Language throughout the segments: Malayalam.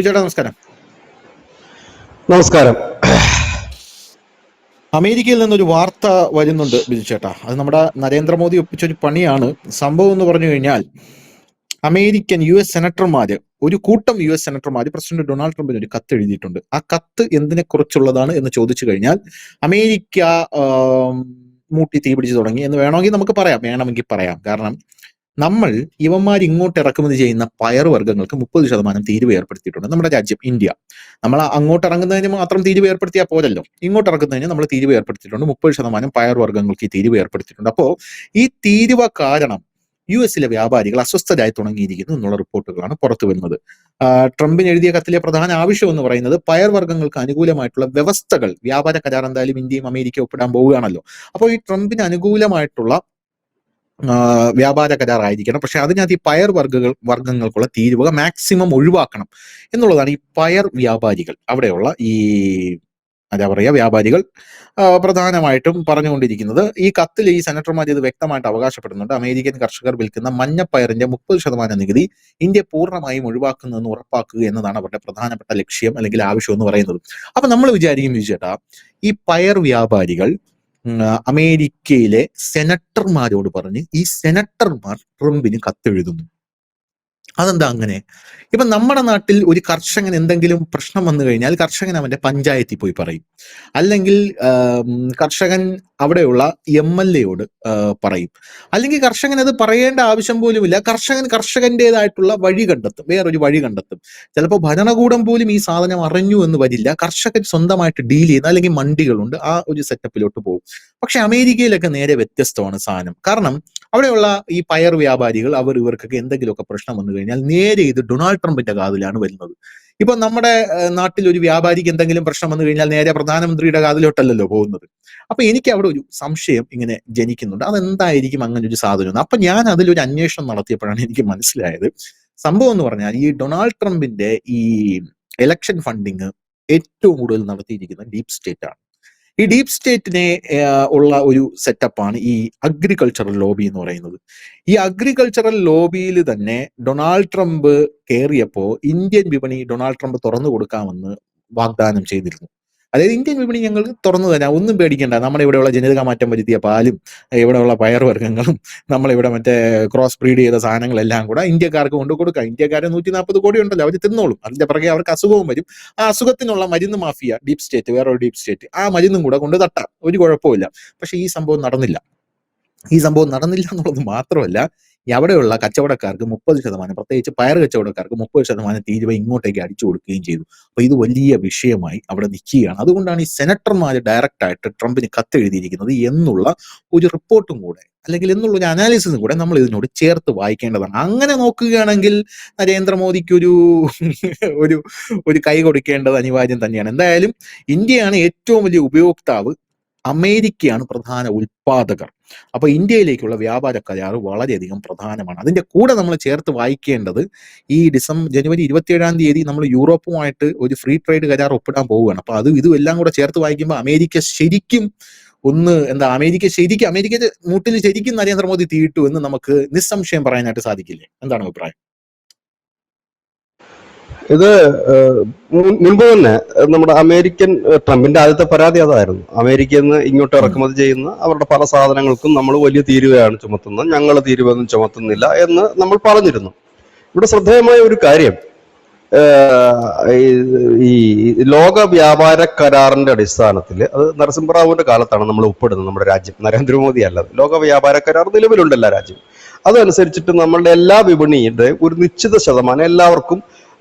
ചേട്ടാ നമസ്കാരം. നമസ്കാരം. അമേരിക്കയിൽ നിന്നൊരു വാർത്ത വരുന്നുണ്ട് ബിജു ചേട്ടാ. അത് നമ്മുടെ നരേന്ദ്രമോദി ഒപ്പിച്ചൊരു പണിയാണ്. സംഭവം എന്ന് പറഞ്ഞു കഴിഞ്ഞാൽ അമേരിക്കൻ US സെനറ്റർമാര്, ഒരു കൂട്ടം US സെനറ്റർമാര് പ്രസിഡന്റ് ഡൊണാൾഡ് ട്രംപിന് ഒരു കത്ത് എഴുതിയിട്ടുണ്ട്. ആ കത്ത് എന്തിനെ കുറിച്ചുള്ളതാണ് എന്ന് ചോദിച്ചു കഴിഞ്ഞാൽ അമേരിക്ക മൂട്ടി തീ പിടിച്ചു തുടങ്ങി എന്ന് വേണമെങ്കിൽ പറയാം. കാരണം നമ്മൾ ഇവന്മാർ ഇങ്ങോട്ട് ഇറക്കുമതി ചെയ്യുന്ന പയറുവർഗ്ഗങ്ങൾക്ക് 30% തീരുവ ഏർപ്പെടുത്തിയിട്ടുണ്ട് നമ്മുടെ രാജ്യം ഇന്ത്യ. നമ്മൾ അങ്ങോട്ട് ഇറങ്ങുന്നതിന് മാത്രം തീരുവ ഏർപ്പെടുത്തിയാൽ പോരല്ലോ, ഇങ്ങോട്ട് ഇറക്കുന്നതിന് നമ്മൾ തീരുവ ഏർപ്പെടുത്തിയിട്ടുണ്ട്. 30% പയറുവർഗ്ഗങ്ങൾക്ക് ഈ തീരുവ ഏർപ്പെടുത്തിയിട്ടുണ്ട്. അപ്പോൾ ഈ തീരുവ കാരണം US വ്യാപാരികൾ അസ്വസ്ഥരായി തുടങ്ങിയിരിക്കുന്നു എന്നുള്ള റിപ്പോർട്ടുകളാണ് പുറത്തു വരുന്നത്. ട്രംപിന് എഴുതിയ കത്തിലെ പ്രധാന ആവശ്യം എന്ന് പറയുന്നത് പയർവർഗ്ഗങ്ങൾക്ക് അനുകൂലമായിട്ടുള്ള വ്യവസ്ഥകൾ, വ്യാപാര കരാർ എന്തായാലും ഇന്ത്യയും അമേരിക്കയും ഒപ്പിടാൻ പോവുകയാണല്ലോ. അപ്പോൾ ഈ ട്രംപിന് അനുകൂലമായിട്ടുള്ള വ്യാപാര കരാർ ആയിരിക്കണം. പക്ഷെ അതിനകത്ത് ഈ പയർ വർഗ്ഗങ്ങൾക്കുള്ള തീരുവ മാക്സിമം ഒഴിവാക്കണം എന്നുള്ളതാണ് ഈ പയർ വ്യാപാരികൾ, അവിടെയുള്ള ഈ വ്യാപാരികൾ പ്രധാനമായിട്ടും പറഞ്ഞുകൊണ്ടിരിക്കുന്നത്. ഈ കത്തിൽ ഈ സെനറ്റർമാർ ഇത് വ്യക്തമായിട്ട് അവകാശപ്പെടുന്നുണ്ട്. അമേരിക്കൻ കർഷകർ വിൽക്കുന്ന മഞ്ഞപ്പയറിന്റെ 30% നികുതി ഇന്ത്യ പൂർണ്ണമായും ഒഴിവാക്കുന്നതെന്ന് ഉറപ്പാക്കുക എന്നതാണ് അവരുടെ പ്രധാനപ്പെട്ട ലക്ഷ്യം അല്ലെങ്കിൽ ആവശ്യം എന്ന് പറയുന്നത്. അപ്പൊ നമ്മൾ വിചാരിക്കും ചേട്ടാ, ഈ പയർ വ്യാപാരികൾ അമേരിക്കയിലെ സെനറ്റർമാരോട് പറഞ്ഞ് ഈ സെനറ്റർമാർ ട്രംപിന് കത്തെഴുതുന്നു. അതെന്താ അങ്ങനെ? ഇപ്പൊ നമ്മുടെ നാട്ടിൽ ഒരു കർഷകൻ എന്തെങ്കിലും പ്രശ്നം വന്നു കഴിഞ്ഞാൽ കർഷകൻ അവന്റെ പഞ്ചായത്തിൽ പോയി പറയും, അല്ലെങ്കിൽ കർഷകൻ അവിടെയുള്ള MLA പറയും, അല്ലെങ്കിൽ കർഷകൻ അത് പറയേണ്ട ആവശ്യം പോലുമില്ല. കർഷകന്റേതായിട്ടുള്ള വഴി കണ്ടെത്തും, വേറൊരു വഴി കണ്ടെത്തും. ചിലപ്പോൾ ഭരണകൂടം പോലും ഈ സാധനം അറിഞ്ഞു എന്ന് വരില്ല. കർഷകൻ സ്വന്തമായിട്ട് ഡീൽ ചെയ്യുന്ന, അല്ലെങ്കിൽ മണ്ടികളുണ്ട്, ആ ഒരു സെറ്റപ്പിലോട്ട് പോകും. പക്ഷെ അമേരിക്കയിലൊക്കെ നേരെ വ്യത്യസ്തമാണ് സാധനം. കാരണം അവിടെയുള്ള ഈ പയർ വ്യാപാരികൾ ഇവർക്കൊക്കെ എന്തെങ്കിലുമൊക്കെ പ്രശ്നം വന്നു കഴിഞ്ഞാൽ നേരെ ഇത് ഡൊണാൾഡ് ട്രംപിന്റെ കാതിലാണ് വരുന്നത്. ഇപ്പൊ നമ്മുടെ നാട്ടിൽ ഒരു വ്യാപാരിക്ക് എന്തെങ്കിലും പ്രശ്നം വന്നു കഴിഞ്ഞാൽ നേരെ പ്രധാനമന്ത്രിയുടെ കാതിലോട്ടല്ലല്ലോ പോകുന്നത്. അപ്പൊ എനിക്ക് അവിടെ ഒരു സംശയം ഇങ്ങനെ ജനിക്കുന്നുണ്ട്, അതെന്തായിരിക്കും അങ്ങനെ ഒരു സാധനം. അപ്പൊ ഞാൻ അതിലൊരു അന്വേഷണം നടത്തിയപ്പോഴാണ് എനിക്ക് മനസ്സിലായത്, സംഭവം എന്ന് പറഞ്ഞാൽ ഈ ഡൊണാൾഡ് ട്രംപിന്റെ ഈ ഇലക്ഷൻ ഫണ്ടിങ് ഏറ്റവും കൂടുതൽ നടത്തിയിരിക്കുന്ന ഡീപ് സ്റ്റേറ്റ് ആണ്. ഈ ഡീപ് സ്റ്റേറ്റിനെ ഉള്ള ഒരു സെറ്റപ്പാണ് ഈ അഗ്രികൾച്ചറൽ ലോബി എന്ന് പറയുന്നത്. ഈ അഗ്രികൾച്ചറൽ ലോബിയിൽ തന്നെ ഡൊണാൾഡ് ട്രംപ് കയറിയപ്പോൾ ഇന്ത്യൻ വിപണി ഡൊണാൾഡ് ട്രംപ് തുറന്നു കൊടുക്കാമെന്ന് വാഗ്ദാനം ചെയ്തിരുന്നു. അതായത് ഇന്ത്യൻ വിപണി ഞങ്ങൾ തുറന്നു തരാം, ഒന്നും പേടിക്കേണ്ട, നമ്മുടെ ഇവിടെയുള്ള ജനിതക മാറ്റം വരുത്തിയ പാലും ഇവിടെയുള്ള പയർവർഗ്ഗങ്ങളും നമ്മളിവിടെ മറ്റേ ക്രോസ് ബ്രീഡ് ചെയ്ത സാധനങ്ങളെല്ലാം കൂടെ ഇന്ത്യക്കാർക്ക് കൊണ്ട് കൊടുക്കാം. ഇന്ത്യക്കാരെ 140 കോടി ഉണ്ടല്ലോ, അവർ തിന്നോളും. അതിന്റെ പുറകെ അവർക്ക് അസുഖവും വരും. ആ അസുഖത്തിനുള്ള മരുന്ന് മാഫിയ ഡീപ് സ്റ്റേറ്റ്, വേറൊരു ഡീപ് സ്റ്റേറ്റ്, ആ മരുന്നും കൂടെ കൊണ്ട് തട്ടാം, ഒരു കുഴപ്പമില്ല. പക്ഷെ ഈ സംഭവം നടന്നില്ല എന്നുള്ളത് മാത്രമല്ല, അവിടെയുള്ള കച്ചവടക്കാർക്ക് 30%, പ്രത്യേകിച്ച് പയർ കച്ചവടക്കാർക്ക് 30% തീരുവ ഇങ്ങോട്ടേക്ക് അടിച്ചു കൊടുക്കുകയും ചെയ്തു. അപ്പൊ ഇത് വലിയ വിഷയമായി അവിടെ നിൽക്കുകയാണ്. അതുകൊണ്ടാണ് ഈ സെനറ്റർമാർ ഡയറക്റ്റ് ആയിട്ട് ട്രംപിന് കത്തെഴുതിയിരിക്കുന്നത് എന്നുള്ള ഒരു റിപ്പോർട്ടും കൂടെ, അല്ലെങ്കിൽ എന്നുള്ള ഒരു അനാലിസിസും കൂടെ നമ്മൾ ഇതിനോട് ചേർത്ത് വായിക്കേണ്ടതാണ്. അങ്ങനെ നോക്കുകയാണെങ്കിൽ നരേന്ദ്രമോദിക്ക് ഒരു കൈ കൊടുക്കേണ്ടത് അനിവാര്യം തന്നെയാണ്. എന്തായാലും ഇന്ത്യയാണ് ഏറ്റവും വലിയ ഉപയോക്താവ്, അമേരിക്കയാണ് പ്രധാന ഉൽപാദകർ. അപ്പൊ ഇന്ത്യയിലേക്കുള്ള വ്യാപാര കരാർ വളരെയധികം പ്രധാനമാണ്. അതിന്റെ കൂടെ നമ്മൾ ചേർത്ത് വായിക്കേണ്ടത്, ഈ ജനുവരി 27 നമ്മൾ യൂറോപ്പുമായിട്ട് ഒരു ഫ്രീ ട്രേഡ് കരാർ ഒപ്പിടാൻ പോവുകയാണ്. അപ്പൊ ഇതും എല്ലാം കൂടെ ചേർത്ത് വായിക്കുമ്പോൾ അമേരിക്ക ശരിക്കും അമേരിക്ക മൂട്ടിൽ ശരിക്കും നരേന്ദ്രമോദി തീയിട്ടു എന്ന് നമുക്ക് നിസ്സംശയം പറയാനായിട്ട് സാധിക്കില്ലേ? എന്താണ് അഭിപ്രായം? ഇത് മുൻപ് തന്നെ നമ്മുടെ ട്രംപിന്റെ ആദ്യത്തെ പരാതി അതായിരുന്നു. അമേരിക്കയിൽ നിന്ന് ഇങ്ങോട്ട് ഇറക്കുമതി ചെയ്യുന്ന അവരുടെ പല സാധനങ്ങൾക്കും നമ്മൾ വലിയ തീരുവയാണ് ചുമത്തുന്നത്, ഞങ്ങൾ തീരുവയൊന്നും ചുമത്തുന്നില്ല എന്ന് നമ്മൾ പറഞ്ഞിരുന്നു. ഇവിടെ ശ്രദ്ധേയമായ ഒരു കാര്യം, ഈ ലോക വ്യാപാര കരാറിന്റെ അടിസ്ഥാനത്തിൽ, അത് നരസിംഹറാവുവിന്റെ കാലത്താണ് നമ്മൾ ഒപ്പിടുന്നത്, നമ്മുടെ രാജ്യം, നരേന്ദ്രമോദി അല്ലാതെ. ലോക വ്യാപാര കരാർ നിലവിലുണ്ട് എല്ലാ രാജ്യം. അതനുസരിച്ചിട്ട് നമ്മളുടെ എല്ലാ വിപണിയുടെ ഒരു നിശ്ചിത ശതമാനം എല്ലാവർക്കും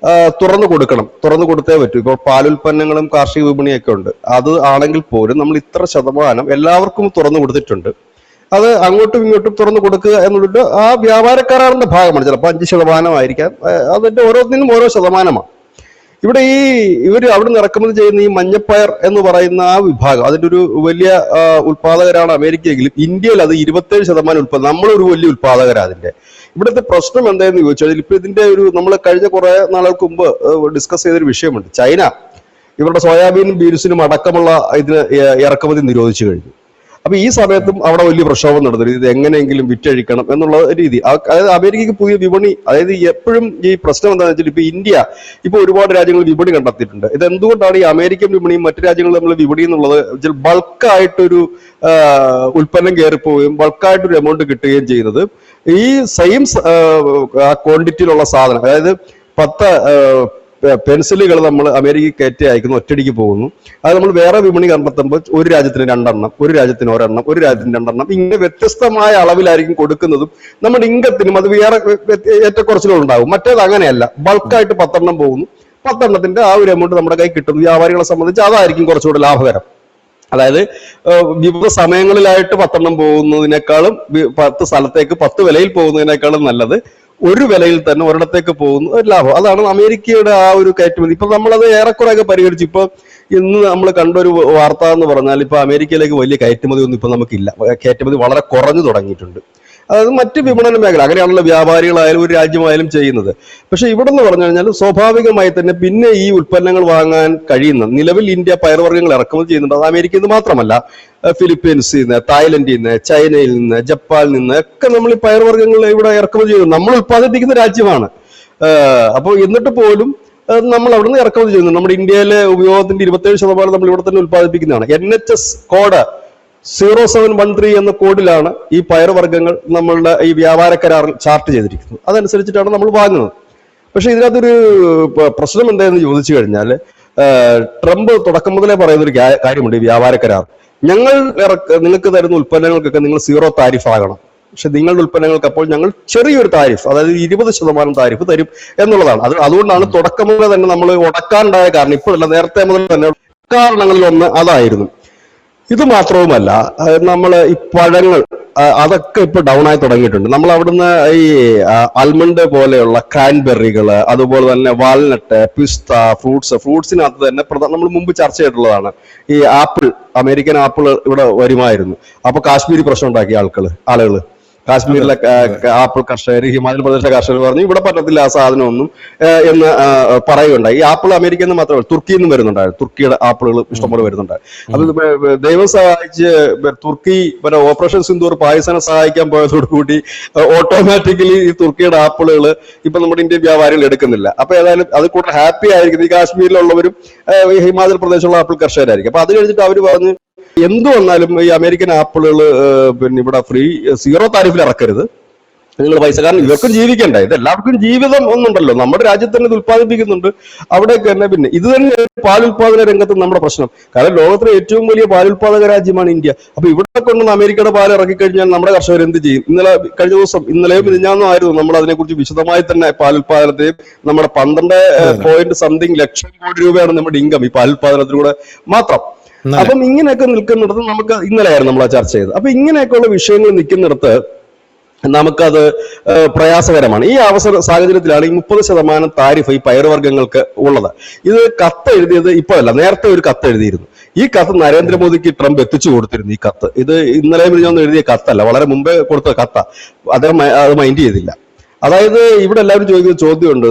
തുറന്നു കൊടുത്തേ പറ്റൂ. ഇപ്പോൾ പാലുൽപ്പന്നങ്ങളും കാർഷിക വിപണിയൊക്കെ ഉണ്ട്. അത് ആണെങ്കിൽ പോലും നമ്മൾ ഇത്ര ശതമാനം എല്ലാവർക്കും തുറന്നു കൊടുത്തിട്ടുണ്ട്. അത് അങ്ങോട്ടും ഇങ്ങോട്ടും തുറന്നു കൊടുക്കുക എന്നുള്ളത് ആ വ്യാപാര കരാറിന്റെ ഭാഗമാണ്. ചിലപ്പോൾ 5% ആയിരിക്കാം, അതിന്റെ ഓരോന്നിനും ഓരോ ശതമാനമാണ്. ഇവിടെ ഇവർ അവിടെ നിന്ന് ഇറക്കുമതി ചെയ്യുന്ന ഈ മഞ്ഞപ്പയർ എന്ന് പറയുന്ന ആ വിഭാഗം, അതിന്റെ ഒരു വലിയ ഉൽപാദകരാണ് അമേരിക്കയെങ്കിലും ഇന്ത്യയിൽ അത് 27% ഉൽപ്പാദനം. നമ്മളൊരു വലിയ ഉൽപാദകരാണ് അതിന്റെ. ഇവിടുത്തെ പ്രശ്നം എന്തായെന്ന് ചോദിച്ചാൽ, ഇപ്പൊ ഇതിന്റെ നമ്മൾ കഴിഞ്ഞ കുറെ നാളുകൾക്ക് മുമ്പ് ഡിസ്കസ് ചെയ്തൊരു വിഷയമുണ്ട്. ചൈന ഇവരുടെ സോയാബീനും ബീൻസിനും അടക്കമുള്ള ഇതിന് ഇറക്കുമതി നിരോധിച്ചു കഴിഞ്ഞു. അപ്പൊ ഈ സമയത്തും അവിടെ വലിയ പ്രക്ഷോഭം നടത്തുന്നത് ഇത് എങ്ങനെയെങ്കിലും വിറ്റഴിക്കണം എന്നുള്ള രീതി. അതായത് അമേരിക്കയ്ക്ക് പുതിയ വിപണി, അതായത് എപ്പോഴും ഈ പ്രശ്നം എന്താണെന്ന് വെച്ചാൽ ഇപ്പൊ ഇന്ത്യ ഇപ്പൊ ഒരുപാട് രാജ്യങ്ങൾ വിപണി കണ്ടെത്തിയിട്ടുണ്ട്. ഇത് എന്തുകൊണ്ടാണ് ഈ അമേരിക്കൻ വിപണിയും മറ്റു രാജ്യങ്ങളും തമ്മിൽ വിപണി എന്നുള്ളത് ബൾക്കായിട്ടൊരു ഉൽപ്പന്നം കയറിപ്പോവുകയും ബൾക്കായിട്ടൊരു എമൗണ്ട് കിട്ടുകയും ചെയ്യുന്നത് ഈ സെയിം ക്വാണ്ടിറ്റിയിലുള്ള സാധനം, അതായത് 10 പെൻസിലുകൾ നമ്മൾ അമേരിക്കയ്ക്ക് കയറ്റി അയക്കുന്നു, ഒറ്റടിക്ക് പോകുന്നു. അത് നമ്മൾ വേറെ വിപണി കണ്ടെത്തുമ്പോൾ ഒരു രാജ്യത്തിന് 2 എണ്ണം, ഒരു രാജ്യത്തിന് 1 എണ്ണം, ഒരു രാജ്യത്തിന് 2 എണ്ണം, ഇങ്ങനെ വ്യത്യസ്തമായ അളവിലായിരിക്കും കൊടുക്കുന്നതും. നമ്മുടെ ഇംഗത്തിനും അത് വേറെ ഏറ്റക്കുറച്ചിലുകൾ ഉണ്ടാകും. മറ്റേത് അങ്ങനെയല്ല, ബൾക്കായിട്ട് 10 എണ്ണം പോകുന്നു, 10 എണ്ണത്തിന്റെ ആ ഒരു എമൗണ്ട് നമ്മുടെ കൈ കിട്ടുന്നു. വ്യാപാരികളെ സംബന്ധിച്ച് അതായിരിക്കും കുറച്ചുകൂടെ ലാഭകരം. അതായത് വിവിധ സമയങ്ങളിലായിട്ട് 10 എണ്ണം പോകുന്നതിനേക്കാളും 10 സ്ഥലത്തേക്ക് 10 വിലയിൽ പോകുന്നതിനേക്കാളും നല്ലത് ഒരു വിലയിൽ തന്നെ ഒരിടത്തേക്ക് പോകുന്ന ഒരു ലാഭം. അതാണ് അമേരിക്കയുടെ ആ ഒരു കയറ്റുമതി. ഇപ്പൊ നമ്മളത് ഏറെക്കുറെയൊക്കെ പരിഹരിച്ചു. ഇപ്പൊ ഇന്ന് നമ്മൾ കണ്ടൊരു വാർത്ത എന്ന് പറഞ്ഞാൽ ഇപ്പൊ അമേരിക്കയിലേക്ക് വലിയ കയറ്റുമതി ഒന്നും ഇപ്പൊ നമുക്കില്ല. കയറ്റുമതി വളരെ കുറഞ്ഞു തുടങ്ങിയിട്ടുണ്ട്. അതായത് മറ്റ് വിപണന മേഖല അങ്ങനെയാണല്ലോ വ്യാപാരികളായാലും ഒരു രാജ്യമായാലും ചെയ്യുന്നത്. പക്ഷെ ഇവിടെ എന്ന് പറഞ്ഞു കഴിഞ്ഞാൽ സ്വാഭാവികമായി തന്നെ പിന്നെ ഈ ഉൽപ്പന്നങ്ങൾ വാങ്ങാൻ കഴിയുന്ന, നിലവിൽ ഇന്ത്യ പയർവർഗ്ഗങ്ങൾ ഇറക്കുമതി ചെയ്യുന്നുണ്ട്. അത് അമേരിക്കയിൽ നിന്ന് മാത്രമല്ല, ഫിലിപ്പീൻസിൽ നിന്ന്, തായ്ലൻഡിൽ നിന്ന്, ചൈനയിൽ നിന്ന്, ജപ്പാനിൽ നിന്ന് ഒക്കെ നമ്മൾ ഈ പയർവർഗ്ഗങ്ങൾ ഇവിടെ ഇറക്കുമതി ചെയ്യുന്നു. നമ്മൾ ഉത്പാദിപ്പിക്കുന്ന രാജ്യമാണ്. അപ്പോൾ എന്നിട്ട് പോലും നമ്മൾ അവിടെ നിന്ന് ഇറക്കുമതി ചെയ്യുന്നു. നമ്മുടെ ഇന്ത്യയിലെ ഉപയോഗത്തിന്റെ 27% നമ്മൾ ഇവിടെ തന്നെ ഉത്പാദിപ്പിക്കുന്നതാണ്. NHS കോഡ് 0713 എന്ന കോഡിലാണ് ഈ പയർവർഗ്ഗങ്ങൾ നമ്മളുടെ ഈ വ്യാപാര കരാറിൽ ചാർട്ട് ചെയ്തിരിക്കുന്നത്. അതനുസരിച്ചിട്ടാണ് നമ്മൾ വാങ്ങുന്നത്. പക്ഷെ ഇതിനകത്തൊരു പ്രശ്നം എന്താണെന്ന് ചോദിച്ചു കഴിഞ്ഞാൽ, ട്രംപ് തുടക്കം മുതലേ പറയുന്ന ഒരു കാര്യമുണ്ട്. ഈ വ്യാപാര കരാർ നിങ്ങൾക്ക് തരുന്ന ഉൽപ്പന്നങ്ങൾക്കൊക്കെ നിങ്ങൾ 0 താരിഫ് ആകണം. പക്ഷെ നിങ്ങളുടെ ഉൽപ്പന്നങ്ങൾക്ക് അപ്പോൾ ഞങ്ങൾ ചെറിയൊരു താരിഫ്, അതായത് 20% താരിഫ് തരും എന്നുള്ളതാണ്. അതുകൊണ്ടാണ് തുടക്കം മുതലേ തന്നെ നമ്മൾ ഉടക്കാനുണ്ടായ കാരണം, ഇപ്പോഴല്ല നേരത്തെ മുതൽ തന്നെ കാരണങ്ങളിൽ ഒന്ന് അതായിരുന്നു. ഇത് മാത്രവുമല്ല, നമ്മൾ ഈ പഴങ്ങൾ അതൊക്കെ ഇപ്പൊ ഡൗൺ ആയി തുടങ്ങിയിട്ടുണ്ട്. നമ്മൾ അവിടുന്ന് ഈ ആൽമണ്ട് പോലെയുള്ള ക്രാൻബെറികള്, അതുപോലെ തന്നെ വാൽനട്ട്, പിസ്ത, ഫ്രൂട്ട്സിനകത്ത് തന്നെ നമ്മൾ മുമ്പ് ചർച്ച ചെയ്തിട്ടുള്ളതാണ് ഈ ആപ്പിൾ. അമേരിക്കൻ ആപ്പിൾ ഇവിടെ വരുമായിരുന്നു. അപ്പൊ കാശ്മീരി പ്രശ്നം ഉണ്ടാക്കിയ ആളുകൾ കാശ്മീരിലെ ആപ്പിൾ കർഷകർ, ഹിമാചൽ പ്രദേശ കർഷകർ പറഞ്ഞു ഇവിടെ പറ്റത്തില്ല ആ സാധനമൊന്നും എന്ന് പറയുകയുണ്ടായി. ഈ ആപ്പിൾ അമേരിക്കയിൽ നിന്ന് മാത്രമല്ല തുർക്കിയിൽ നിന്നും വരുന്നുണ്ടായിരുന്നു. തുർക്കിയുടെ ആപ്പിളുകൾ ഇഷ്ടംപോലെ വരുന്നുണ്ടായിരുന്നു. അത് ദൈവം സഹായിച്ച് തുർക്കി ഓപ്പറേഷൻ സിന്ദൂർ പാകിസ്ഥാനെ സഹായിക്കാൻ പോയതോടുകൂടി ഓട്ടോമാറ്റിക്കലി ഈ തുർക്കിയുടെ ആപ്പിളുകൾ ഇപ്പൊ നമ്മുടെ ഇന്ത്യൻ വ്യാപാരികൾ എടുക്കുന്നില്ല. അപ്പൊ ഏതായാലും അത് കൂടുതൽ ഹാപ്പി ആയിരിക്കും ഈ കാശ്മീരിലുള്ളവരും ഹിമാചൽ പ്രദേശുള്ള ആപ്പിൾ കർഷകരായിരിക്കും. അപ്പൊ അത് കഴിഞ്ഞിട്ട് അവർ പറഞ്ഞു എന്തു വന്നാലും ഈ അമേരിക്കൻ ആപ്പിളുകൾ പിന്നെ ഇവിടെ 0 താരിഫിൽ ഇറക്കരുത്, നിങ്ങൾ പൈസ. കാരണം ഇവർക്കും ജീവിക്കണ്ടേ, ഇത് എല്ലാവർക്കും ജീവിതം ഒന്നുണ്ടല്ലോ. നമ്മുടെ രാജ്യത്ത് തന്നെ ഇത് ഉത്പാദിപ്പിക്കുന്നുണ്ട്. അവിടേക്ക് തന്നെ പിന്നെ ഇത് തന്നെ പാലുൽപാദന രംഗത്ത് നമ്മുടെ പ്രശ്നം. കാരണം ലോകത്തിലെ ഏറ്റവും വലിയ പാലുൽപാദക രാജ്യമാണ് ഇന്ത്യ. അപ്പൊ ഇവിടെ കൊണ്ടുവന്ന് അമേരിക്കയുടെ പാൽ ഇറക്കിക്കഴിഞ്ഞാൽ നമ്മുടെ കർഷകർ എന്ത് ചെയ്യും? ഇന്നലെയും മിനിഞ്ഞാന്നും ആയിരുന്നു നമ്മൾ അതിനെക്കുറിച്ച് വിശദമായി തന്നെ പാലുൽപാദനത്തെയും നമ്മുടെ 12.something ലക്ഷം കോടി രൂപയാണ് നമ്മുടെ ഇൻകം ഈ പാലുൽപാദനത്തിലൂടെ മാത്രം. അപ്പം ഇങ്ങനെയൊക്കെ നിൽക്കുന്നിടത്ത് നമുക്ക് ഇന്നലെയായിരുന്നു നമ്മൾ ആ ചർച്ച ചെയ്തത്. അപ്പൊ ഇങ്ങനെയൊക്കെയുള്ള വിഷയങ്ങൾ നിൽക്കുന്നിടത്ത് നമുക്കത് പ്രയാസകരമാണ്. ഈ സാഹചര്യത്തിലാണ് ഈ 30% താരിഫ് ഈ പയറുവർഗ്ഗങ്ങൾക്ക് ഉള്ളത്. ഇത് കത്ത് എഴുതിയത് ഇപ്പോഴല്ല, നേരത്തെ ഒരു കത്ത് എഴുതിയിരുന്നു. ഈ കത്ത് നരേന്ദ്രമോദിക്ക് ട്രംപ് എത്തിച്ചു കൊടുത്തിരുന്നു. ഈ കത്ത് ഇത് ഇന്നലെ മിനിഞ്ഞാന്ന് എഴുതിയ കത്തല്ല, വളരെ മുമ്പേ കൊടുത്ത കത്താ. അദ്ദേഹം അത് മൈൻഡ് ചെയ്തില്ല. അതായത് ഇവിടെ എല്ലാവരും ചോദിക്കുന്ന ചോദ്യമുണ്ട്,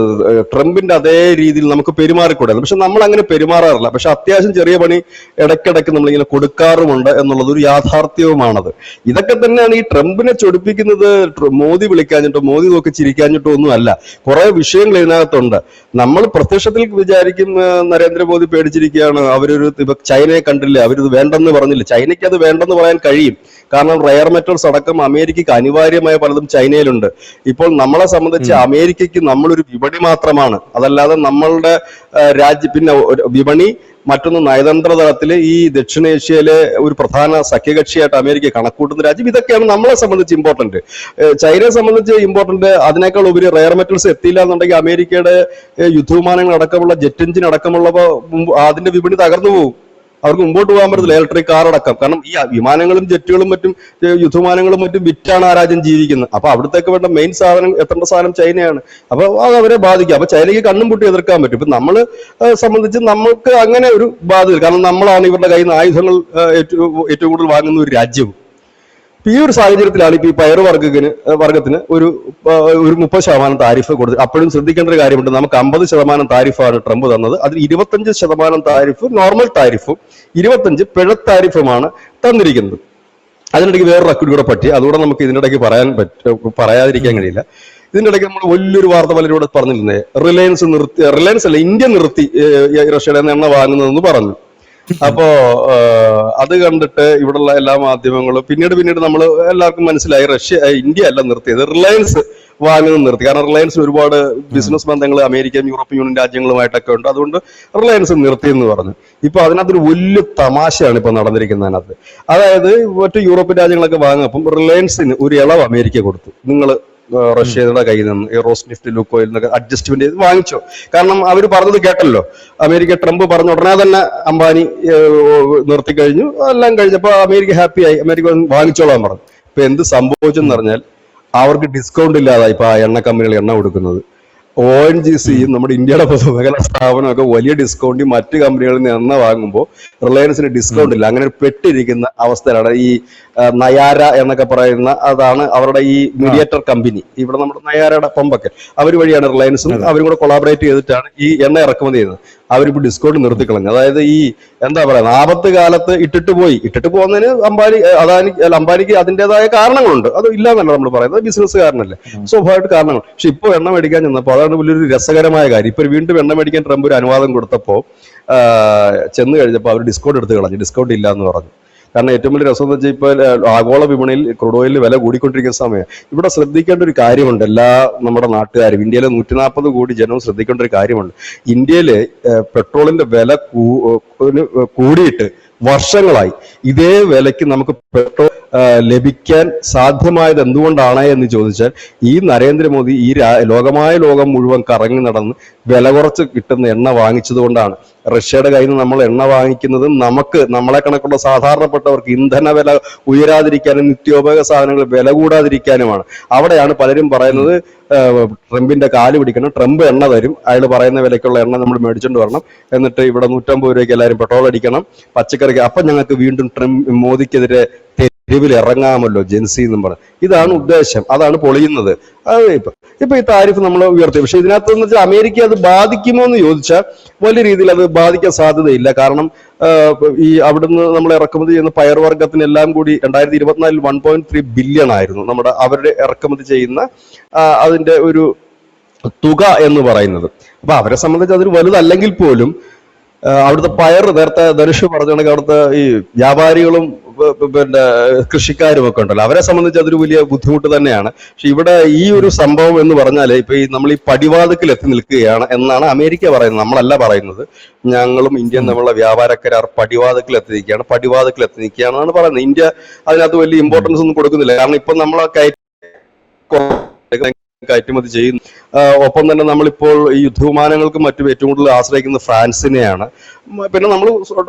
ട്രംപിന്റെ അതേ രീതിയിൽ നമുക്ക് പെരുമാറിക്കൂടാ. പക്ഷെ നമ്മൾ അങ്ങനെ പെരുമാറാറില്ല. പക്ഷെ അത്യാവശ്യം ചെറിയ പണി ഇടയ്ക്കിടയ്ക്ക് നമ്മളിങ്ങനെ കൊടുക്കാറുമുണ്ട് എന്നുള്ളത് ഒരു യാഥാർത്ഥ്യവുമാണത്. ഇതൊക്കെ തന്നെയാണ് ഈ ട്രംപിനെ ചൊടിപ്പിക്കുന്നത്. മോദി വിളിക്കാഞ്ഞിട്ടോ മോദി നോക്കി ചിരിക്കാഞ്ഞിട്ടോ ഒന്നും അല്ല, കുറെ വിഷയങ്ങൾ ഇതിനകത്തുണ്ട്. നമ്മൾ പ്രത്യക്ഷത്തിൽ വിചാരിക്കും നരേന്ദ്രമോദി പേടിച്ചിരിക്കുകയാണ്, അവരൊരു ചൈനയെ കണ്ടില്ലേ, അവരിത് വേണ്ടെന്ന് പറഞ്ഞില്ല. ചൈനയ്ക്ക് അത് വേണ്ടെന്ന് പറയാൻ കഴിയും. കാരണം റെയർ മെറ്റൽസ് അടക്കം അമേരിക്കയ്ക്ക് അനിവാര്യമായ പലതും ചൈനയിലുണ്ട്. ഇപ്പോൾ നമ്മളെ സംബന്ധിച്ച് അമേരിക്കയ്ക്ക് നമ്മളൊരു വിപണി മാത്രമാണ്, അതല്ലാതെ നമ്മളുടെ പിന്നെ വിപണി മറ്റൊന്ന് നയതന്ത്ര തലത്തിൽ ഈ ദക്ഷിണേഷ്യയിലെ ഒരു പ്രധാന സഖ്യകക്ഷിയായിട്ട് അമേരിക്ക കണക്കൂട്ടുന്ന രാജ്യം. ഇതൊക്കെയാണ് നമ്മളെ സംബന്ധിച്ച് ഇമ്പോർട്ടന്റ്. ചൈനയെ സംബന്ധിച്ച് ഇമ്പോർട്ടന്റ് അതിനേക്കാൾ ഉപരി റെയർ മെറ്റൽസ് എത്തിയില്ല എന്നുണ്ടെങ്കിൽ അമേരിക്കയുടെ യുദ്ധവിമാനങ്ങൾ അടക്കമുള്ള ജെറ്റ് എഞ്ചിൻ അടക്കമുള്ളവ അതിന്റെ വിപണി തകർന്നു പോകും. അവർക്ക് മുമ്പോട്ട് പോകാൻ പറ്റത്തില്ല. ഇലക്ട്രിക് കാർ അടക്കം. കാരണം ഈ വിമാനങ്ങളും ജെറ്റുകളും മറ്റും യുദ്ധവിമാനങ്ങളും മറ്റും വിറ്റാണ് ആ രാജ്യം ജീവിക്കുന്നത്. അപ്പൊ അവിടത്തേക്ക് വേണ്ട മെയിൻ സാധനം എത്തേണ്ട സാധനം ചൈനയാണ്. അപ്പൊ അത് അവരെ ബാധിക്കും. അപ്പൊ ചൈനയ്ക്ക് കണ്ണും പൂട്ടി എതിർക്കാൻ പറ്റും. ഇപ്പൊ നമ്മള് സംബന്ധിച്ച് നമുക്ക് അങ്ങനെ ഒരു ബാധ്യത, കാരണം നമ്മളാണ് ഇവരുടെ കയ്യിൽ നിന്ന് ആയുധങ്ങൾ ഏറ്റവും കൂടുതൽ വാങ്ങുന്ന ഒരു രാജ്യവും. ഈ ഒരു സാഹചര്യത്തിലാണ് ഇപ്പൊ ഈ പയറുവർഗ്ഗത്തിന് ഒരു 30% താരിഫ് കൊടുത്തത്. അപ്പോഴും ശ്രദ്ധിക്കേണ്ട ഒരു കാര്യമുണ്ട്, നമുക്ക് 50% താരിഫാണ് ട്രംപ് തന്നത്. അതിൽ 25% താരിഫ് നോർമൽ താരിഫും 25% പിഴ താരിഫുമാണ് തന്നിരിക്കുന്നത്. അതിനിടയ്ക്ക് വേറൊരു അക്യൂട്ട് കൂടെ പറ്റി, അതുകൂടെ നമുക്ക് ഇതിനിടയ്ക്ക് പറയാതിരിക്കാൻ കഴിയില്ല. ഇതിന്റെ ഇടയ്ക്ക് നമ്മൾ വലിയൊരു വാർത്ത പലരോട് പറഞ്ഞിരുന്നേ, റിലയൻസ് അല്ല, ഇന്ത്യ നിർത്തി റഷ്യയുടെ എണ്ണ വാങ്ങുന്നതെന്ന് പറഞ്ഞു. അപ്പോ അത് കണ്ടിട്ട് ഇവിടെയുള്ള എല്ലാ മാധ്യമങ്ങളും പിന്നീട് നമ്മൾ എല്ലാവർക്കും മനസ്സിലായി ഇന്ത്യ അല്ല നിർത്തിയത്, റിലയൻസ് വാങ്ങുന്നത് നിർത്തി. കാരണം റിലയൻസിന് ഒരുപാട് ബിസിനസ് ബന്ധങ്ങൾ അമേരിക്കൻ യൂറോപ്യൻ യൂണിയൻ രാജ്യങ്ങളുമായിട്ടൊക്കെ ഉണ്ട്, അതുകൊണ്ട് റിലയൻസ് നിർത്തി എന്ന് പറഞ്ഞു. ഇപ്പൊ അതിനകത്തൊരു വലിയ തമാശയാണ് ഇപ്പൊ നടന്നിരിക്കുന്നതിനകത്ത്. അതായത് മറ്റു യൂറോപ്യൻ രാജ്യങ്ങളൊക്കെ വാങ്ങുമ്പം റിലയൻസിന് ഒരു ഇളവ് അമേരിക്ക കൊടുത്തു. നിങ്ങൾ റഷ്യയുടെ കയ്യിൽ നിന്ന് ഈ റോസ്നിഫ്റ്റ്, ലൂക്കോയിൽ നിന്നൊക്കെ അഡ്ജസ്റ്റ്മെന്റ് ചെയ്ത് വാങ്ങിച്ചോ. കാരണം അവർ പറഞ്ഞത് കേട്ടല്ലോ, അമേരിക്ക ട്രംപ് പറഞ്ഞ ഉടനെ തന്നെ അംബാനി നിർത്തി കഴിഞ്ഞു. എല്ലാം കഴിഞ്ഞപ്പോൾ അമേരിക്ക ഹാപ്പിയായി, അമേരിക്ക വാങ്ങിച്ചോളാൻ പറഞ്ഞു. ഇപ്പൊ എന്ത് സംഭവിച്ചെന്ന് പറഞ്ഞാൽ അവർക്ക് ഡിസ്കൗണ്ട് ഇല്ലാതായി ഇപ്പൊ ആ എണ്ണ കമ്പനികൾ എണ്ണ കൊടുക്കുന്നത്. ONGCയും നമ്മുടെ ഇന്ത്യയുടെ പൊതുമേഖലാ സ്ഥാപനമൊക്കെ വലിയ ഡിസ്കൗണ്ട് മറ്റു കമ്പനികളിൽ നിന്ന് എണ്ണ വാങ്ങുമ്പോൾ റിലയൻസിന് ഡിസ്കൗണ്ട് ഇല്ല. അങ്ങനെ പെട്ടിരിക്കുന്ന അവസ്ഥയിലാണ് ഈ നയാര എന്നൊക്കെ പറയുന്ന, അതാണ് അവരുടെ ഈ മീഡിയേറ്റർ കമ്പനി. ഇവിടെ നമ്മുടെ നയാരയുടെ പമ്പൊക്കെ അവർ വഴിയാണ് റിലയൻസും അവരും കൂടെ കൊളാബറേറ്റ് ചെയ്തിട്ടാണ് ഈ എണ്ണ ഇറക്കുമതി ചെയ്യുന്നത്. അവരിപ്പോ ഡിസ്കൗണ്ട് നിർത്തിക്കളഞ്ഞു. അതായത് ഈ എന്താ പറയുക, ആപത്ത് കാലത്ത് ഇട്ടിട്ട് പോകുന്നതിന് അംബാനിക്ക് അതിൻ്റെതായ കാരണങ്ങളുണ്ട്. അത് ഇല്ലാന്നല്ല നമ്മൾ പറയുന്നത്, ബിസിനസ് കാരണമല്ലേ, സ്വാഭാവികമായിട്ട് കാരണങ്ങൾ. പക്ഷെ ഇപ്പൊ എണ്ണ മേടിക്കാൻ ചെന്നപ്പോൾ അതാണ് വലിയൊരു രസകരമായ കാര്യം. ഇപ്പൊ വീണ്ടും എണ്ണ മേടിക്കാൻ ട്രംപ് ഒരു അനുവാദം കൊടുത്തപ്പോൾ ചെന്ന് കഴിഞ്ഞപ്പോൾ അവർ ഡിസ്കൗണ്ട് എടുത്ത് കളഞ്ഞു, ഡിസ്കൗണ്ട് ഇല്ല എന്ന് പറഞ്ഞു. കാരണം ഏറ്റവും വലിയ രസം എന്ന് വെച്ചാൽ ഇപ്പൊ ആഗോള വിപണിയിൽ ക്രൂഡ് ഓയിലിന് വില കൂടിക്കൊണ്ടിരിക്കുന്ന സമയം ഇവിടെ ശ്രദ്ധിക്കേണ്ട ഒരു കാര്യമുണ്ട്. എല്ലാ നമ്മുടെ നാട്ടുകാരും, ഇന്ത്യയിലെ 140 കോടി ജനവും ശ്രദ്ധിക്കേണ്ട ഒരു കാര്യമുണ്ട്. ഇന്ത്യയില് പെട്രോളിന്റെ വില കൂടിയിട്ട് വർഷങ്ങളായി. ഇതേ വിലയ്ക്ക് നമുക്ക് പെട്രോൾ ലഭിക്കാൻ സാധ്യമായത് എന്തുകൊണ്ടാണ് എന്ന് ചോദിച്ചാൽ, ഈ നരേന്ദ്രമോദി ഈ ലോകം മുഴുവൻ കറങ്ങി നടന്ന് വില കുറച്ച് കിട്ടുന്ന എണ്ണ വാങ്ങിച്ചത് കൊണ്ടാണ്. റഷ്യയുടെ കയ്യിൽ നിന്ന് നമ്മൾ എണ്ണ വാങ്ങിക്കുന്നത് നമ്മളെ കണക്കുള്ള സാധാരണപ്പെട്ടവർക്ക് ഇന്ധന വില ഉയരാതിരിക്കാനും നിത്യോപയോഗ സാധനങ്ങൾ വില കൂടാതിരിക്കാനുമാണ്. അവിടെയാണ് പലരും പറയുന്നത് ട്രംപിന്റെ കാല് പിടിക്കണം, ട്രംപ് എണ്ണ തരും, അയാൾ പറയുന്ന വിലക്കുള്ള എണ്ണ നമ്മൾ മേടിച്ചോണ്ട് വരണം, എന്നിട്ട് ഇവിടെ 150 രൂപയ്ക്ക് എല്ലാവരും പെട്രോൾ അടിക്കണം, പച്ചക്കറിക്ക്. അപ്പൊ ഞങ്ങൾക്ക് വീണ്ടും മോദിക്കെതിരെ തെരുവിൽ ഇറങ്ങാമല്ലോ ജെൻസി എന്നും പറഞ്ഞു. ഇതാണ് ഉദ്ദേശം, അതാണ് പൊളിയുന്നത്. അത് ഇപ്പൊ ഈ താരിഫ് നമ്മൾ ഉയർത്തി. പക്ഷെ ഇതിനകത്തെന്ന് വെച്ചാൽ അമേരിക്ക അത് ബാധിക്കുമോ എന്ന് ചോദിച്ചാൽ വലിയ രീതിയിൽ അത് ബാധിക്കാൻ സാധ്യതയില്ല. കാരണം ഈ അവിടുന്ന് നമ്മൾ ഇറക്കുമതി ചെയ്യുന്ന പയർവർഗത്തിനെല്ലാം കൂടി 2024 1.3 ബില്യൺ ആയിരുന്നു അവരുടെ ഇറക്കുമതി ചെയ്യുന്ന അതിന്റെ ഒരു തുക എന്ന് പറയുന്നത്. അപ്പൊ അവരെ സംബന്ധിച്ച് അതൊരു വലുതല്ലെങ്കിൽ പോലും അവിടുത്തെ നേരത്തെ ധനുഷ് പറഞ്ഞ അവിടുത്തെ ഈ വ്യാപാരികളും പിന്നെ കൃഷിക്കാരും ഒക്കെ ഉണ്ടല്ലോ, അവരെ സംബന്ധിച്ച് അതൊരു വലിയ ബുദ്ധിമുട്ട് തന്നെയാണ്. പക്ഷെ ഇവിടെ ഈ ഒരു സംഭവം എന്ന് പറഞ്ഞാൽ ഇപ്പൊ നമ്മൾ ഈ പടിവാതിക്കൽ എത്തി നിൽക്കുകയാണ് എന്നാണ് അമേരിക്ക പറയുന്നത്, നമ്മളല്ല പറയുന്നത്. ഞങ്ങളും ഇന്ത്യയും തമ്മിലുള്ള വ്യാപാര കരാർ പടിവാതിക്കൽ എത്തി നിൽക്കുകയാണെന്നാണ് പറയുന്നത്. ഇന്ത്യ അതിനകത്ത് വലിയ ഇമ്പോർട്ടൻസ് ഒന്നും കൊടുക്കുന്നില്ല. കാരണം ഇപ്പൊ നമ്മൾ കയറ്റുമതി ചെയ്യുന്നു. ഒപ്പം തന്നെ നമ്മളിപ്പോൾ ഈ യുദ്ധവിമാനങ്ങൾക്കും മറ്റും ഏറ്റവും കൂടുതൽ ആശ്രയിക്കുന്നത് ഫ്രാൻസിനെയാണ്. പിന്നെ നമ്മൾ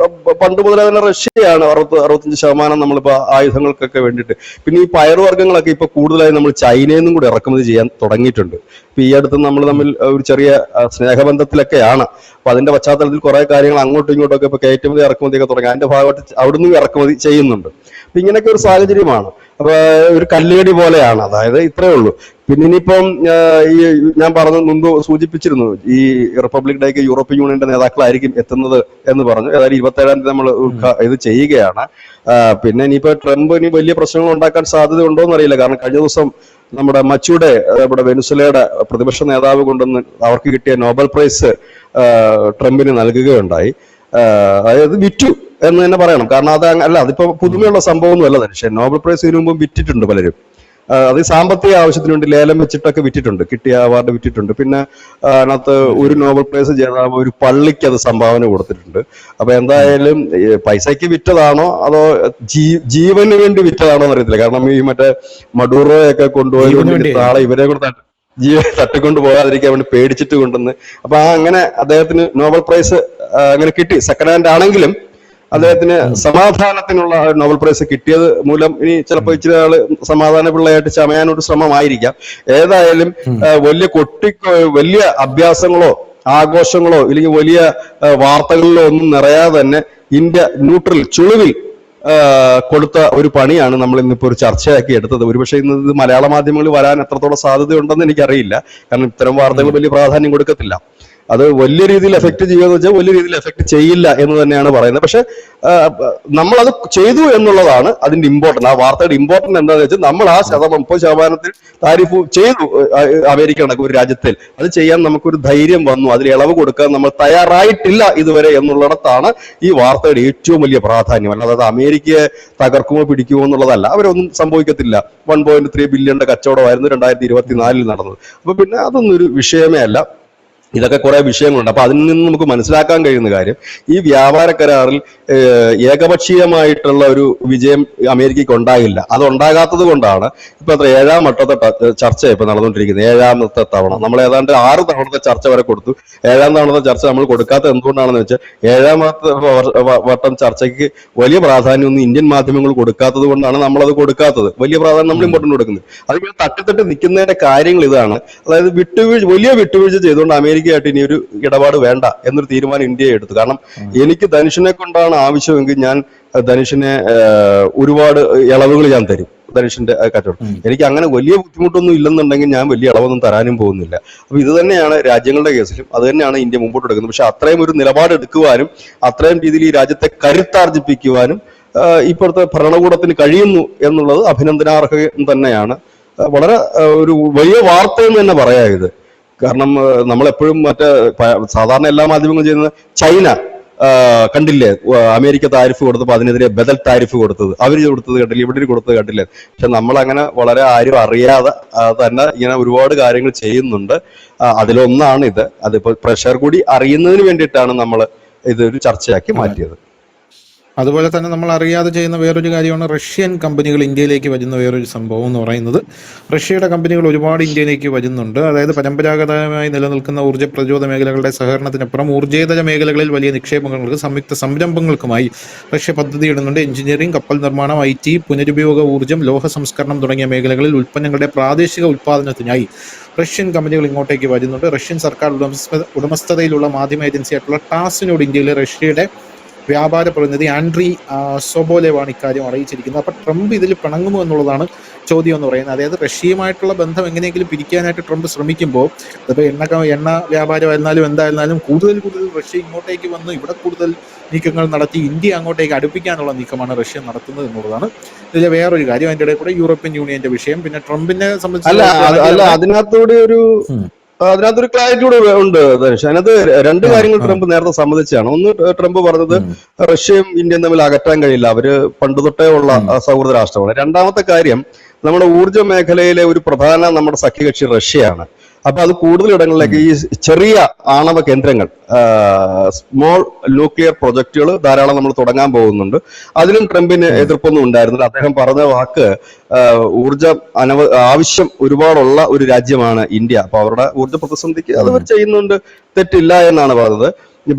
പണ്ട് മുതലേ തന്നെ റഷ്യയാണ് 65% നമ്മളിപ്പോ ആയുധങ്ങൾക്കൊക്കെ വേണ്ടിയിട്ട്. പിന്നെ ഈ പയറുവർഗ്ഗങ്ങളൊക്കെ ഇപ്പൊ കൂടുതലായി നമ്മൾ ചൈനയിൽ നിന്നും കൂടി ഇറക്കുമതി ചെയ്യാൻ തുടങ്ങിയിട്ടുണ്ട്. ഇപ്പൊ ഈ അടുത്ത് നമ്മൾ തമ്മിൽ ഒരു ചെറിയ സ്നേഹബന്ധത്തിലൊക്കെയാണ്. അപ്പൊ അതിന്റെ പശ്ചാത്തലത്തിൽ കുറെ കാര്യങ്ങൾ അങ്ങോട്ടും ഇങ്ങോട്ടും ഒക്കെ ഇപ്പൊ കയറ്റുമതി ഇറക്കുമതിയൊക്കെ തുടങ്ങി. അതിന്റെ ഭാഗമായിട്ട് അവിടുന്ന് ഇറക്കുമതി ചെയ്യുന്നുണ്ട്. അപ്പൊ ഇങ്ങനെയൊക്കെ ഒരു സാഹചര്യമാണ്. അപ്പൊ ഒരു കല്ലുകടി പോലെയാണ്. അതായത് ഇത്രയേ ഉള്ളൂ. പിന്നെ ഇനിയിപ്പം ഈ ഞാൻ മുമ്പ് സൂചിപ്പിച്ചിരുന്നു, ഈ റിപ്പബ്ലിക് ഡേക്ക് യൂറോപ്യൻ യൂണിയന്റെ നേതാക്കളായിരിക്കും എത്തുന്നത് എന്ന് പറഞ്ഞു. ഏതായാലും 27-ാം തീയതി നമ്മൾ ഇത് ചെയ്യുകയാണ്. പിന്നെ ഇനിയിപ്പോ ട്രംപ് ഇനി വലിയ പ്രശ്നങ്ങൾ ഉണ്ടാക്കാൻ സാധ്യത ഉണ്ടോ എന്നറിയില്ല. കാരണം കഴിഞ്ഞ ദിവസം നമ്മുടെ നമ്മുടെ വെനിസുലയുടെ പ്രതിപക്ഷ നേതാവ് കൊണ്ടുവന്ന് അവർക്ക് കിട്ടിയ നോബൽ പ്രൈസ് ട്രംപിന് നൽകുകയുണ്ടായി. അതായത് വിറ്റു എന്ന് തന്നെ പറയണം. കാരണം അതിപ്പോ പുതുമയുള്ള സംഭവമൊന്നും അല്ല. പക്ഷേ നോബൽ പ്രൈസ് ഇതിനു മുമ്പ് വിറ്റിട്ടുണ്ട് പലരും. അത് സാമ്പത്തിക ആവശ്യത്തിന് വേണ്ടി ലേലം വെച്ചിട്ടൊക്കെ വിറ്റിട്ടുണ്ട്, കിട്ടിയ അവാർഡ് വിറ്റിട്ടുണ്ട്. പിന്നെ അതിനകത്ത് ഒരു നോബൽ പ്രൈസ് ജേതാവ് ഒരു പള്ളിക്ക് അത് സംഭാവന കൊടുത്തിട്ടുണ്ട്. അപ്പൊ എന്തായാലും പൈസയ്ക്ക് വിറ്റതാണോ അതോ ജീവന് വേണ്ടി വിറ്റതാണോ എന്നറിയത്തില്ല. കാരണം ഈ മറ്റേ മഡൂറോയൊക്കെ കൊണ്ടുപോയി നാളെ ഇവരെ കൂടെ തട്ടിക്കൊണ്ട് പോകാതിരിക്കാൻ വേണ്ടി പേടിച്ചിട്ട് കൊണ്ടുവന്ന്. അപ്പൊ അങ്ങനെ അദ്ദേഹത്തിന് നോബൽ പ്രൈസ് അങ്ങനെ കിട്ടി. സെക്കൻഡ് ഹാൻഡ് ആണെങ്കിലും അദ്ദേഹത്തിന് സമാധാനത്തിനുള്ള നോബൽ പ്രൈസ് കിട്ടിയത് മൂലം ഇനി ചിലപ്പോൾ ഇച്ചിരി ആള് സമാധാന പിള്ളയായിട്ട് ചമയാനൊരു ശ്രമമായിരിക്കാം. ഏതായാലും വലിയ അഭ്യാസങ്ങളോ ആഘോഷങ്ങളോ ഇല്ലെങ്കിൽ വലിയ വാർത്തകളിലോ ഒന്നും നിറയാതെ തന്നെ ഇന്ത്യ ചുളിവിൽ കൊടുത്ത ഒരു പണിയാണ് നമ്മൾ ഇന്നിപ്പോ ഒരു ചർച്ചയാക്കി എടുത്തത്. ഒരുപക്ഷെ ഇന്ന് ഇത് മലയാള മാധ്യമങ്ങളിൽ വരാൻ എത്രത്തോളം സാധ്യതയുണ്ടെന്ന് എനിക്കറിയില്ല. കാരണം ഇത്തരം വാർത്തകൾ വലിയ പ്രാധാന്യം കൊടുക്കത്തില്ല. അത് വലിയ രീതിയിൽ എഫക്ട് ചെയ്യുമെന്ന് വെച്ചാൽ വലിയ രീതിയിൽ എഫക്ട് ചെയ്യില്ല എന്ന് തന്നെയാണ് പറയുന്നത്. പക്ഷെ നമ്മളത് ചെയ്തു എന്നുള്ളതാണ് അതിന്റെ ഇമ്പോർട്ടന്റ്. ആ വാർത്തയുടെ ഇമ്പോർട്ടന്റ് എന്താണെന്ന് വെച്ചാൽ നമ്മൾ ആ 30% താരിഫ് ചെയ്തു അമേരിക്ക കണക്ക് ഒരു രാജ്യത്തിൽ. അത് ചെയ്യാൻ നമുക്കൊരു ധൈര്യം വന്നു, അതിൽ ഇളവ് കൊടുക്കാൻ നമ്മൾ തയ്യാറായിട്ടില്ല ഇതുവരെ എന്നുള്ളിടത്താണ് ഈ വാർത്തയുടെ ഏറ്റവും വലിയ പ്രാധാന്യം. അല്ലാതെ അമേരിക്കയെ തകർക്കുമോ പിടിക്കുമോ എന്നുള്ളതല്ല. അവരൊന്നും സംഭവിക്കത്തില്ല. 1.3 ബില്യന്റെ കച്ചവടമായിരുന്നു 2024 നടന്നത്. അപ്പൊ പിന്നെ അതൊന്നും ഒരു വിഷയമേ അല്ല. ഇതൊക്കെ കുറെ വിഷയങ്ങളുണ്ട്. അപ്പൊ അതിൽ നിന്ന് നമുക്ക് മനസ്സിലാക്കാൻ കഴിയുന്ന കാര്യം, ഈ വ്യാപാര കരാറിൽ ഏകപക്ഷീയമായിട്ടുള്ള ഒരു വിജയം അമേരിക്കയ്ക്ക് ഉണ്ടാകില്ല. അത് ഉണ്ടാകാത്തത് കൊണ്ടാണ് ഇപ്പൊ 7ാം വട്ടത്തെ ചർച്ച ഇപ്പൊ നടന്നുകൊണ്ടിരിക്കുന്നത്. 7ാമത്തെ തവണ നമ്മൾ ഏതാണ്ട് 6 തവണത്തെ ചർച്ച വരെ കൊടുത്തു. 7ാം തവണത്തെ ചർച്ച നമ്മൾ കൊടുക്കാത്തത് എന്തുകൊണ്ടാണെന്ന് വെച്ചാൽ 7ാമത്തെ വട്ടം ചർച്ചയ്ക്ക് വലിയ പ്രാധാന്യമൊന്നും ഇന്ത്യൻ മാധ്യമങ്ങൾ കൊടുക്കാത്തത് കൊണ്ടാണ് നമ്മളത് കൊടുക്കാത്തത്. വലിയ പ്രാധാന്യം നമ്മൾ ഇമ്പോർട്ടന്റ് കൊടുക്കുന്നത്. അതിങ്ങനെ തട്ടിത്തട്ടി നിൽക്കുന്നതിന്റെ കാര്യങ്ങൾ ഇതാണ്. അതായത് വലിയ വിട്ടുവീഴ്ച ചെയ്തുകൊണ്ട് അമേരിക്കയായിട്ട് ഇനി ഒരു ഇടപാട് വേണ്ട എന്നൊരു തീരുമാനം ഇന്ത്യ എടുത്തു. കാരണം എനിക്ക് ധനുഷിനെ കൊണ്ടാണ് ആവശ്യമെങ്കിൽ ഞാൻ ധനുഷിനെ ഒരുപാട് ഇളവുകൾ ഞാൻ തരും, ധനുഷിന്റെ കച്ചവടം. എനിക്ക് അങ്ങനെ വലിയ ബുദ്ധിമുട്ടൊന്നും ഇല്ലെന്നുണ്ടെങ്കിൽ ഞാൻ വലിയ ഇളവൊന്നും തരാനും പോകുന്നില്ല. അപ്പൊ ഇത് തന്നെയാണ് രാജ്യങ്ങളുടെ കേസിലും അത് തന്നെയാണ് ഇന്ത്യ മുമ്പോട്ട് എടുക്കുന്നത്. പക്ഷെ അത്രയും ഒരു നിലപാടെടുക്കുവാനും അത്രയും രീതിയിൽ ഈ രാജ്യത്തെ കരുത്താർജിപ്പിക്കുവാനും ഇപ്പോഴത്തെ ഭരണകൂടത്തിന് കഴിയുന്നു എന്നുള്ളത് അഭിനന്ദനാർഹം തന്നെയാണ്. വളരെ ഒരു വലിയ വാർത്ത എന്ന് തന്നെ പറയാം ഇത്. കാരണം നമ്മളെപ്പോഴും സാധാരണ എല്ലാ മാധ്യമങ്ങളും ചെയ്യുന്നത്, ചൈന കണ്ടില്ലേ അമേരിക്ക താരിഫ് കൊടുത്തപ്പോൾ അതിനെതിരെ ബദൽ താരിഫ് കൊടുത്തത്, അവർ കൊടുത്തത് കണ്ടില്ല, ഇവിടെ കൊടുത്തത് കണ്ടില്ലേ. പക്ഷെ നമ്മൾ അങ്ങനെ വളരെ ആരും അറിയാതെ തന്നെ ഇങ്ങനെ ഒരുപാട് കാര്യങ്ങൾ ചെയ്യുന്നുണ്ട്. അതിലൊന്നാണ് ഇത്. അതിപ്പോ പ്രഷർ കൂടി അറിയുന്നതിന് വേണ്ടിയിട്ടാണ് നമ്മൾ ഇതൊരു ചർച്ചയാക്കി മാറ്റിയത്. അതുപോലെ തന്നെ നമ്മൾ അറിയാതെ ചെയ്യുന്ന വേറൊരു കാര്യമാണ് റഷ്യൻ കമ്പനികൾ ഇന്ത്യയിലേക്ക് വരുന്ന വേറൊരു സംഭവം എന്ന് പറയുന്നത്. റഷ്യയുടെ കമ്പനികൾ ഒരുപാട് ഇന്ത്യയിലേക്ക് വരുന്നുണ്ട്. അതായത് പരമ്പരാഗതമായി നിലനിൽക്കുന്ന ഊർജ്ജ പ്രതിരോധ മേഖലകളുടെ സഹകരണത്തിനപ്പുറം ഊർജ്ജേതര മേഖലകളിൽ വലിയ നിക്ഷേപങ്ങൾക്ക്, സംയുക്ത സംരംഭങ്ങൾക്കുമായി റഷ്യ പദ്ധതിയിടുന്നുണ്ട്. എഞ്ചിനീയറിംഗ്, കപ്പൽ നിർമ്മാണം, IT, പുനരുപയോഗ ഊർജ്ജം, ലോഹ സംസ്കരണം തുടങ്ങിയ മേഖലകളിൽ ഉൽപ്പന്നങ്ങളുടെ പ്രാദേശിക ഉൽപ്പാദനത്തിനായി റഷ്യൻ കമ്പനികൾ ഇങ്ങോട്ടേക്ക് വരുന്നുണ്ട്. റഷ്യൻ സർക്കാർ ഉടമസ്ഥതയിലുള്ള മാധ്യമ ഏജൻസിയായിട്ടുള്ള ടാസിനോട് ഇന്ത്യയിലെ റഷ്യയുടെ വ്യാപാര പ്രതിനിധി ആൻഡ്രി സോബോലേവാണ് ഇക്കാര്യം അറിയിച്ചിരിക്കുന്നത്. അപ്പോൾ ട്രംപ് ഇതിൽ പിണങ്ങുമോ എന്നുള്ളതാണ് ചോദ്യം എന്ന് പറയുന്നത്. അതായത് റഷ്യയുമായിട്ടുള്ള ബന്ധം എങ്ങനെയെങ്കിലും പിരിക്കാനായിട്ട് ട്രംപ് ശ്രമിക്കുമ്പോൾ, അതിപ്പോൾ എണ്ണ വ്യാപാരമായിരുന്നാലും എന്തായിരുന്നാലും കൂടുതൽ റഷ്യ ഇങ്ങോട്ടേക്ക് വന്ന് ഇവിടെ കൂടുതൽ നീക്കങ്ങൾ നടത്തി ഇന്ത്യ അങ്ങോട്ടേക്ക് അടുപ്പിക്കാനുള്ള നീക്കമാണ് റഷ്യ നടത്തുന്നത് എന്നുള്ളതാണ് ഇതിലെ വേറൊരു കാര്യം. അതിൻ്റെ ഇടയിൽ കൂടെ യൂറോപ്യൻ യൂണിയന്റെ വിഷയം, പിന്നെ ട്രംപിനെ സംബന്ധിച്ച് അതിനകത്തൊരു ക്ലാരിറ്റി കൂടെ ഉണ്ട് ധനുഷ്. അതിനകത്ത് രണ്ട് കാര്യങ്ങൾ ട്രംപ് നേരത്തെ സമ്മതിച്ചാണ്. ഒന്ന്, ട്രംപ് പറഞ്ഞത് റഷ്യയും ഇന്ത്യയും തമ്മിൽ അകറ്റാൻ കഴിയില്ല, അവര് പണ്ട് തൊട്ടേ ഉള്ള സൗഹൃദ രാഷ്ട്രമാണ്. രണ്ടാമത്തെ കാര്യം, നമ്മുടെ ഊർജ്ജ മേഖലയിലെ ഒരു പ്രധാന നമ്മുടെ സഖ്യകക്ഷി റഷ്യയാണ്. അപ്പൊ അത് കൂടുതൽ ഇടങ്ങളിലേക്ക് ഈ ചെറിയ ആണവ കേന്ദ്രങ്ങൾ, സ്മോൾ ന്യൂക്ലിയർ പ്രൊജക്ടുകൾ ധാരാളം നമ്മൾ തുടങ്ങാൻ പോകുന്നുണ്ട്. അതിലും ട്രംപിന് എതിർപ്പൊന്നും ഉണ്ടായിരുന്നില്ല. അദ്ദേഹം പറഞ്ഞ വാക്ക്, ഊർജ്ജം ആവശ്യം ഒരുപാടുള്ള ഒരു രാജ്യമാണ് ഇന്ത്യ. അപ്പൊ അവരുടെ ഊർജ്ജ പ്രതിസന്ധിക്ക് അത് ചെയ്യുന്നുണ്ട്, തെറ്റില്ല എന്നാണ് പറഞ്ഞത്.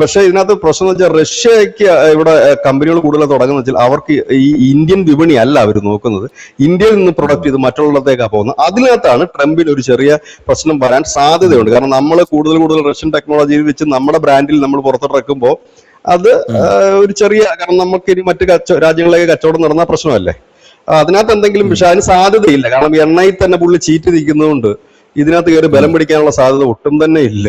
പക്ഷെ ഇതിനകത്ത് പ്രശ്നം എന്ന് വെച്ചാൽ റഷ്യക്ക് ഇവിടെ കമ്പനികൾ കൂടുതൽ തുടങ്ങുന്ന വെച്ചാൽ അവർക്ക് ഈ ഇന്ത്യൻ വിപണി അല്ല അവർ നോക്കുന്നത്, ഇന്ത്യയിൽ നിന്ന് പ്രൊഡക്റ്റ് ചെയ്ത് മറ്റുള്ളിടത്തേക്കാണ് പോകുന്നത്. അതിനകത്താണ് ട്രംപിന് ഒരു ചെറിയ പ്രശ്നം വരാൻ സാധ്യതയുണ്ട്. കാരണം നമ്മൾ കൂടുതൽ റഷ്യൻ ടെക്നോളജി വെച്ച് നമ്മുടെ ബ്രാൻഡിൽ നമ്മൾ പുറത്തിറക്കുമ്പോൾ അത് ഒരു ചെറിയ, കാരണം നമുക്ക് ഇനി മറ്റു രാജ്യങ്ങളിലേക്ക് കച്ചവടം നടന്ന പ്രശ്നമല്ലേ, അതിനകത്ത് എന്തെങ്കിലും പക്ഷെ അതിന് സാധ്യതയില്ല. കാരണം എണ്ണയിൽ തന്നെ പുള്ളി ചീറ്റ് നിൽക്കുന്നതുകൊണ്ട് ഇതിനകത്ത് കയറി ബലം പിടിക്കാനുള്ള സാധ്യത ഒട്ടും തന്നെ ഇല്ല.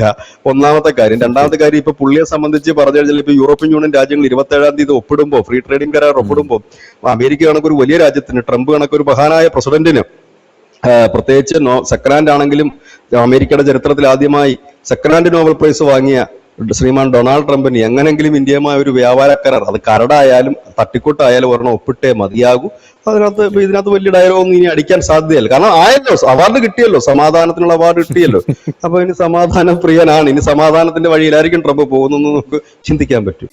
ഒന്നാമത്തെ കാര്യം. രണ്ടാമത്തെ കാര്യം, ഇപ്പൊ പുള്ളിയെ സംബന്ധിച്ച് പറഞ്ഞു കഴിഞ്ഞാൽ ഇപ്പൊ യൂറോപ്യൻ യൂണിയൻ രാജ്യങ്ങൾ 27-ാം തീയതി ഒപ്പിടുമ്പോൾ, ഫ്രീ ട്രേഡിംഗ് കരാർ ഒപ്പിടുമ്പോൾ, അമേരിക്ക കണക്കൊരു വലിയ രാജ്യത്തിന്, ട്രംപ് കണക്കൊരു മഹാനായ പ്രസിഡന്റിന്, പ്രത്യേകിച്ച് സെക്കൻഡ് ഹാൻഡ് ആണെങ്കിലും അമേരിക്കയുടെ ചരിത്രത്തിൽ ആദ്യമായി സെക്കൻഡ് ഹാൻഡ് നോബൽ പ്രൈസ് വാങ്ങിയ ശ്രീമാൻ ഡൊണാൾഡ് ട്രംപിന് എങ്ങനെങ്കിലും ഇന്ത്യയുമായ ഒരു വ്യാപാര കരാർ, അത് കരടായാലും തട്ടിക്കൊട്ടായാലും ഒരെണ്ണം ഒപ്പിട്ടേ മതിയാകൂ. ഇതിനകത്ത് വലിയ ഡയലോഗൊന്നും ഇനി അടിക്കാൻ സാധ്യതയല്ല. കാരണം ആയല്ലോ, അവാർഡ് കിട്ടിയല്ലോ, സമാധാനത്തിനുള്ള അവാർഡ് കിട്ടിയല്ലോ. അപ്പൊ ഇനി സമാധാന പ്രിയനാണ്, ഇനി സമാധാനത്തിന്റെ വഴിയിലായിരിക്കും ട്രംപ് പോകുന്നതെന്ന് നമുക്ക് ചിന്തിക്കാൻ പറ്റും.